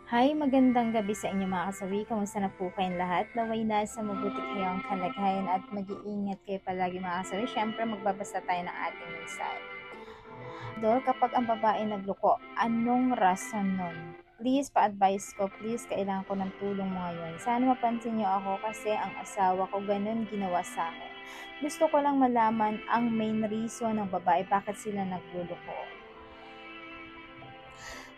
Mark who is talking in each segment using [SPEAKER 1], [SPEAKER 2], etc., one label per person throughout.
[SPEAKER 1] Hi, magandang gabi sa inyo mga kasawi. Kamusta na po kayong lahat? Naway nasa mabuti kayong kalagayan at mag-iingat kayo palagi mga kasawi. Siyempre, magbabasa tayo ng ating mensahe. Dol, kapag ang babae nagloko, anong rason nun? Please, pa-advise ko. Please, kailangan ko ng tulong mo ngayon. Sana mapansin niyo ako kasi ang asawa ko ganun ginawa sa akin. Gusto ko lang malaman ang main reason ng babae bakit sila nagluloko.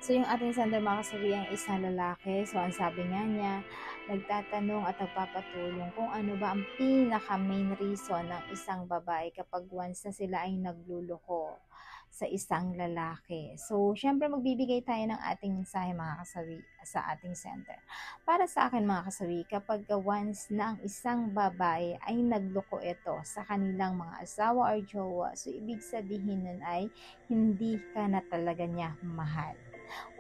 [SPEAKER 1] So, yung ating sender mga kasabi ang isang lalaki. So, ang sabi nga niya, nagtatanong at nagpapatulong kung ano ba ang pinaka main reason ng isang babae kapag once na sila ay nagluloko sa isang lalaki. So, syempre magbibigay tayo ng ating mensahe mga kasawi sa ating center. Para sa akin mga kasawi, kapag once na ang isang babae ay nagloko ito sa kanilang mga asawa or jowa, so ibig sabihin nun ay hindi ka na talaga niya mahal.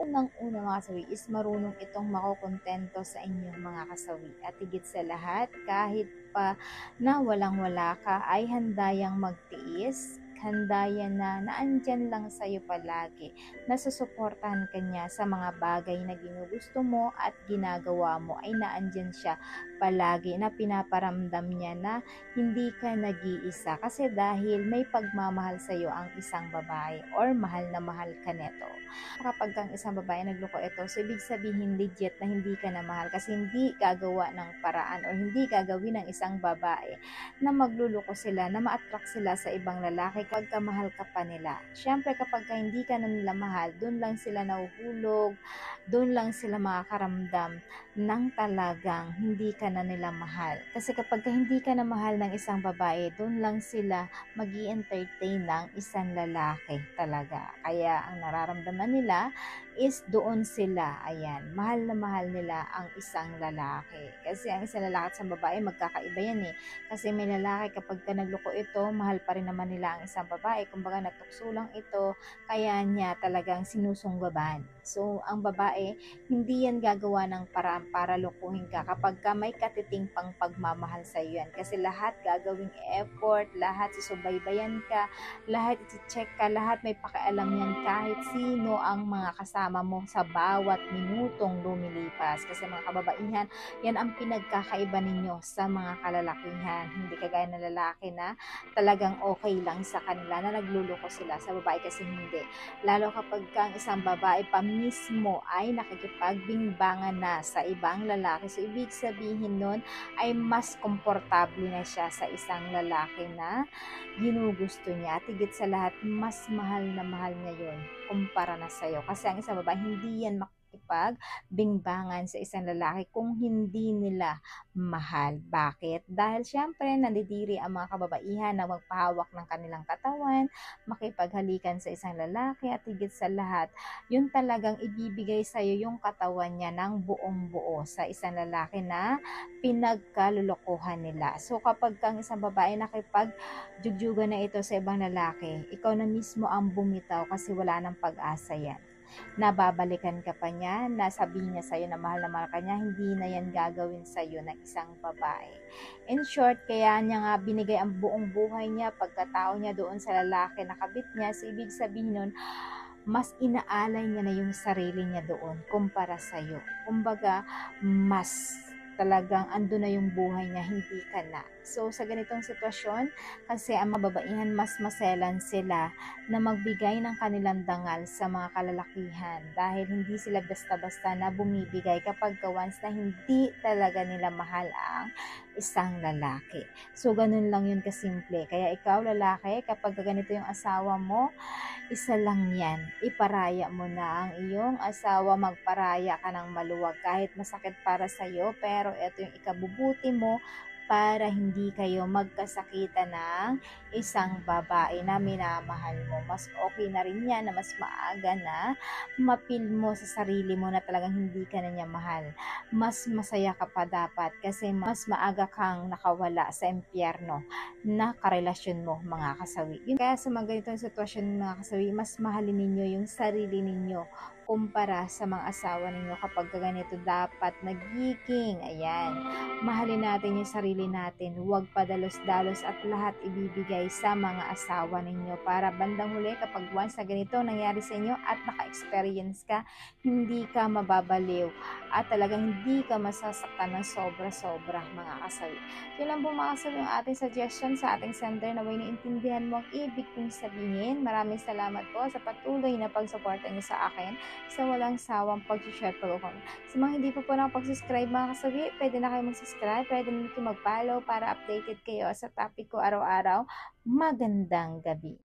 [SPEAKER 1] Unang-una mga kasawi is marunong itong makokontento sa inyong mga kasawi. At higit sa lahat, kahit pa na walang-wala ka, ay handa yang magtiis, handa yan na naandyan lang sa'yo palagi, nasusuportahan ka niya sa mga bagay na ginugusto mo at ginagawa mo, ay naandyan siya palagi na pinaparamdam niya na hindi ka nag-iisa kasi dahil may pagmamahal sa'yo ang isang babae or mahal na mahal ka neto. Kapag ang isang babae nagloko ito, so ibig sabihin legit na hindi ka na mahal kasi hindi gagawa ng paraan or hindi gagawin ng isang babae na magluloko sila, na ma-attract sila sa ibang lalaki kapag kamahal ka pa nila. Siyempre kapag hindi ka na nila mahal, doon lang sila nahuhulog, doon lang sila makakaramdam ng talagang hindi ka na nila mahal. Kasi kapag hindi ka na mahal ng isang babae, doon lang sila magi-entertain ng isang lalaki talaga. Kaya ang nararamdaman nila is doon sila, ayan, mahal na mahal nila ang isang lalaki. Kasi ang isang lalaki at isang babae, magkakaiba yan eh. Kasi may lalaki kapag ka nagloko ito, mahal pa rin naman nila ang isang babae. Kumbaga natukso lang ito, kaya niya talagang sinusunggaban. So, ang babae, hindi yan gagawa ng paraan para lokohin ka kapag ka may katiting pang pagmamahal sa iyo yan. Kasi lahat gagawing effort, lahat susubaybayan ka, lahat i-check ka, lahat may pakialam yan kahit sino ang mga kasama mo sa bawat minutong lumilipas. Kasi mga kababaihan, yan ang pinagkakaiba ninyo sa mga kalalakihan. Hindi kagaya ng lalaki na talagang okay lang sa kanila na nagluloko sila. Sa babae kasi hindi. Lalo kapag ang isang babae pa mismo ay nakikipagbingbangan na sa ibang lalaki. So, ibig sabihin nun ay mas komportable na siya sa isang lalaki na ginugusto niya. At higit sa lahat, mas mahal na mahal niya yun kumpara na sa'yo. Kasi ang isang babae, hindi yan makikipagbingbangan sa isang lalaki kung hindi nila mahal. Bakit? Dahil syempre, nandidiri ang mga kababaihan na magpahawak ng kanilang katawan, makipaghalikan sa isang lalaki, at higit sa lahat, yun talagang ibibigay sa'yo yung katawan niya ng buong buo sa isang lalaki na pinagkalulukuhan nila. So kapag kang isang babae nakipagjugyugan na ito sa ibang lalaki, ikaw na mismo ang bumitaw kasi wala nang pag-asa yan. Nababalikan ka pa niya, nasabihin niya sa'yo na mahal ka niya, hindi na yan gagawin sa'yo ng isang babae. In short, kaya niya nga binigay ang buong buhay niya, pagkatao niya doon sa lalaki na kabit niya, so ibig sabihin nun, mas inaalay niya na yung sarili niya doon kumpara sa'yo. Kumbaga, mas talagang ando na yung buhay niya, hindi ka na. So, sa ganitong sitwasyon, kasi ang mababaihan, mas maselan sila na magbigay ng kanilang dangal sa mga kalalakihan dahil hindi sila basta-basta na bumibigay kapag once na hindi talaga nila mahal ang isang lalaki. So, ganun lang yun kasimple. Kaya ikaw, lalaki, kapag ganito yung asawa mo, isa lang yan, iparaya mo na ang iyong asawa, magparaya ka ng maluwag kahit masakit para sa'yo, pero ito yung ikabubuti mo para hindi kayo magkasakitan ng isang babae na minamahal mo. Mas okay na rin yan na mas maaga na mapil mo sa sarili mo na talagang hindi ka na niya mahal. Mas masaya ka pa dapat kasi mas maaga kang nakawala sa impyerno na karelasyon mo mga kasawi. Yun kaya sa mga ganitong sitwasyon mga kasawi, mas mahalin ninyo yung sarili ninyo kumpara sa mga asawa ninyo kapag ganito dapat nagiging, ayan, mahalin natin yung sarili natin, huwag padalos-dalos at lahat ibibigay sa mga asawa ninyo para bandang huli kapag once na ganito nangyari sa inyo at naka-experience ka, hindi ka mababaliw at talagang hindi ka masasaktan ng sobra-sobra mga kasawi. Yun lang po mga kasawi yung ating suggestion sa ating sender na way naintindihan mo ang ibig kong sabihin. Maraming salamat po sa patuloy na pagsuporta niyo sa akin sa walang sawang pag-share ko. Sa mga hindi pa po nakapag-subscribe mga kasawi, pwede na kayo mag-subscribe, pwede na kayo mag-follow para updated kayo sa topic ko araw-araw. Magandang gabi.